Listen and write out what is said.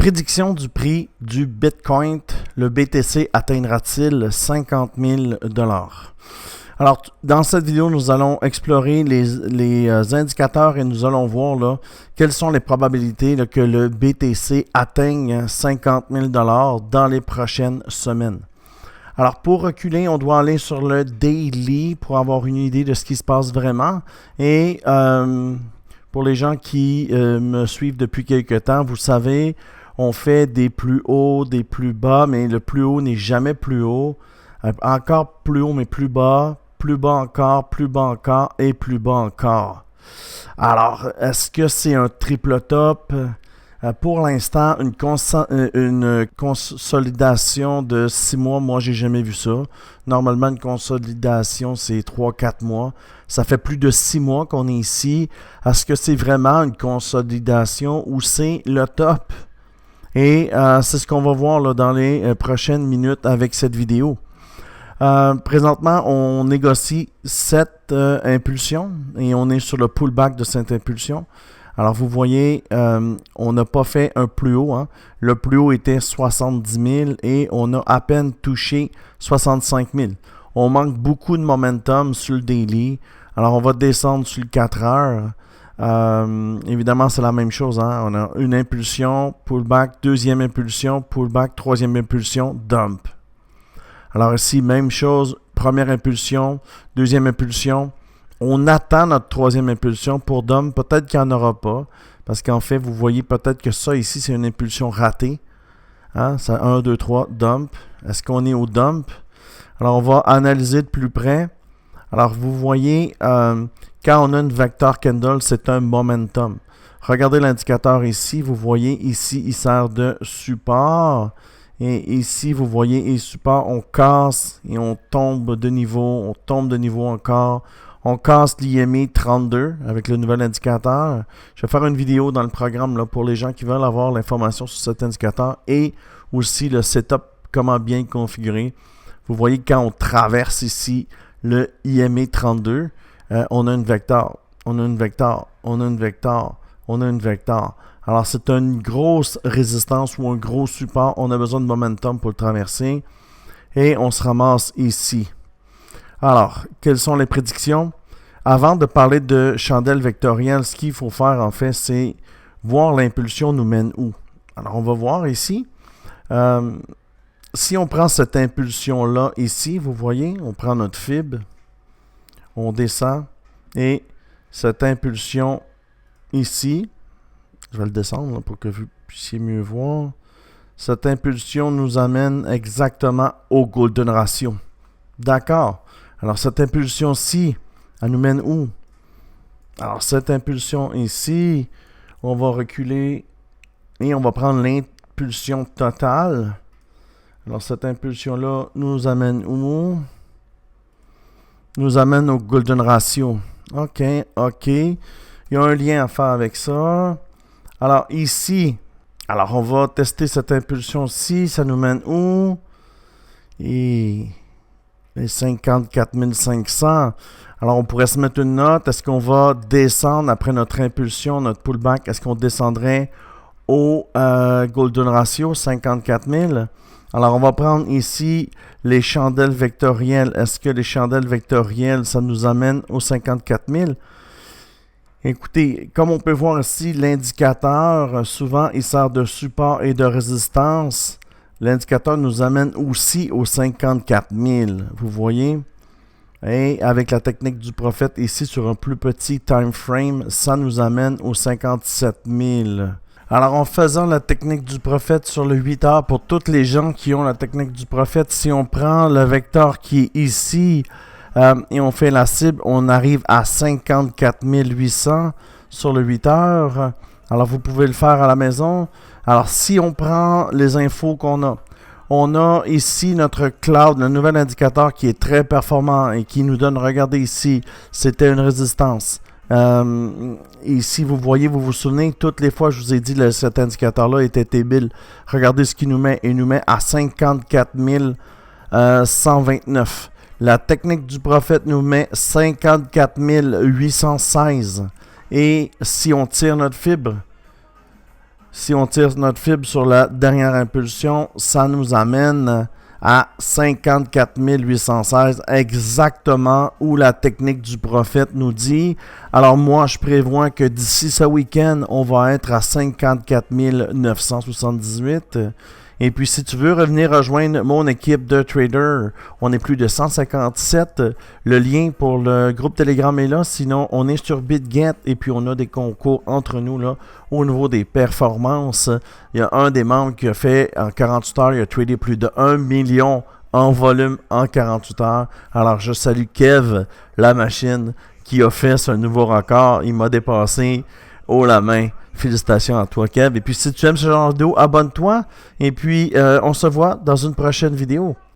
Prédiction du prix du Bitcoin. Le BTC atteindra-t-il 50 000 $? Alors, dans cette vidéo, nous allons explorer les indicateurs et nous allons voir là, quelles sont les probabilités là, que le BTC atteigne 50 000 $ dans les prochaines semaines. Alors, pour reculer, on doit aller sur le daily pour avoir une idée de ce qui se passe vraiment. Et pour les gens qui me suivent depuis quelques temps, vous savez, on fait des plus hauts, des plus bas, mais le plus haut n'est jamais plus haut. Encore plus haut, mais plus bas encore, plus bas encore et plus bas encore. Alors, est-ce que c'est un triple top? Pour l'instant, une consolidation de 6 mois, moi, j'ai jamais vu ça. Normalement, une consolidation, c'est 3-4 mois. Ça fait plus de 6 mois qu'on est ici. Est-ce que c'est vraiment une consolidation ou c'est le top? Et c'est ce qu'on va voir là, dans les prochaines minutes avec cette vidéo. Présentement, on négocie cette impulsion et on est sur le pullback de cette impulsion. Alors, vous voyez, on n'a pas fait un plus haut. Hein. Le plus haut était 70 000 et on a à peine touché 65 000. On manque beaucoup de momentum sur le daily. Alors, on va descendre sur le 4 heures. Évidemment, c'est la même chose. Hein. On a une impulsion, pullback, deuxième impulsion, pullback, troisième impulsion, dump. Alors ici, même chose, première impulsion, deuxième impulsion. On attend notre troisième impulsion pour dump. Peut-être qu'il n'y en aura pas. Parce qu'en fait, vous voyez peut-être que ça ici, c'est une impulsion ratée. Hein? C'est 1, 2, 3, dump. Est-ce qu'on est au dump? Alors, on va analyser de plus près. Alors, vous voyez, quand on a une vector candle, c'est un momentum. Regardez l'indicateur ici. Vous voyez, ici, il sert de support. Et ici, vous voyez, et support, on casse et on tombe de niveau encore. On casse l'IME 32 avec le nouvel indicateur. Je vais faire une vidéo dans le programme là, pour les gens qui veulent avoir l'information sur cet indicateur et aussi le setup, comment bien le configurer. Vous voyez, quand on traverse ici le IME 32, on a une vecteur, on a une vecteur, on a une vecteur, on a une vecteur. Alors, c'est une grosse résistance ou un gros support. On a besoin de momentum pour le traverser. Et on se ramasse ici. Alors, quelles sont les prédictions? Avant de parler de chandelle vectorielle, ce qu'il faut faire, en fait, c'est voir l'impulsion nous mène où. Alors, on va voir ici. Si on prend cette impulsion-là ici, vous voyez, on prend notre fib, on descend. Et cette impulsion ici, je vais le descendre là, pour que vous puissiez mieux voir. Cette impulsion nous amène exactement au Golden Ratio. D'accord. Alors, cette impulsion-ci, elle nous mène où? Alors, cette impulsion ici, on va reculer et on va prendre l'impulsion totale. Alors, cette impulsion-là nous amène où? Nous amène au Golden Ratio. OK, OK. Il y a un lien à faire avec ça. Alors ici, alors on va tester cette impulsion-ci, ça nous mène où? Et les 54 500. Alors on pourrait se mettre une note, est-ce qu'on va descendre après notre impulsion, notre pullback, est-ce qu'on descendrait au Golden Ratio, 54 000? Alors on va prendre ici les chandelles vectorielles. Est-ce que les chandelles vectorielles, ça nous amène au 54 000? Écoutez, comme on peut voir ici, l'indicateur, souvent, il sert de support et de résistance. L'indicateur nous amène aussi aux 54 000, vous voyez. Et avec la technique du prophète, ici, sur un plus petit time frame, ça nous amène aux 57 000. Alors, en faisant la technique du prophète sur le 8 heures, pour toutes les gens qui ont la technique du prophète, si on prend le vecteur qui est ici, et on fait la cible, on arrive à 54 800 sur le 8 heures. Alors, vous pouvez le faire à la maison. Alors, si on prend les infos qu'on a, on a ici notre cloud, le nouvel indicateur qui est très performant et qui nous donne, regardez ici, c'était une résistance. Ici, vous voyez, vous vous souvenez, toutes les fois, je vous ai dit que cet indicateur-là était débile. Regardez ce qu'il nous met. Il nous met à 54 129. La technique du prophète nous met 54 816. Et si on tire notre fibre, Si on tire notre fibre sur la dernière impulsion, ça nous amène à 54 816, exactement où la technique du prophète nous dit. Alors moi, je prévois que d'ici ce week-end, on va être à 54 978. Et puis, si tu veux revenir rejoindre mon équipe de traders, on est plus de 157. Le lien pour le groupe Telegram est là. Sinon, on est sur BitGet et puis on a des concours entre nous là au niveau des performances. Il y a un des membres qui a fait en 48 heures, il a tradé plus de 1 million en volume en 48 heures. Alors, je salue Kev, la machine, qui a fait ce nouveau record. Il m'a dépassé haut la main. Félicitations à toi, Kev. Et puis, si tu aimes ce genre de vidéo, abonne-toi. Et puis, on se voit dans une prochaine vidéo.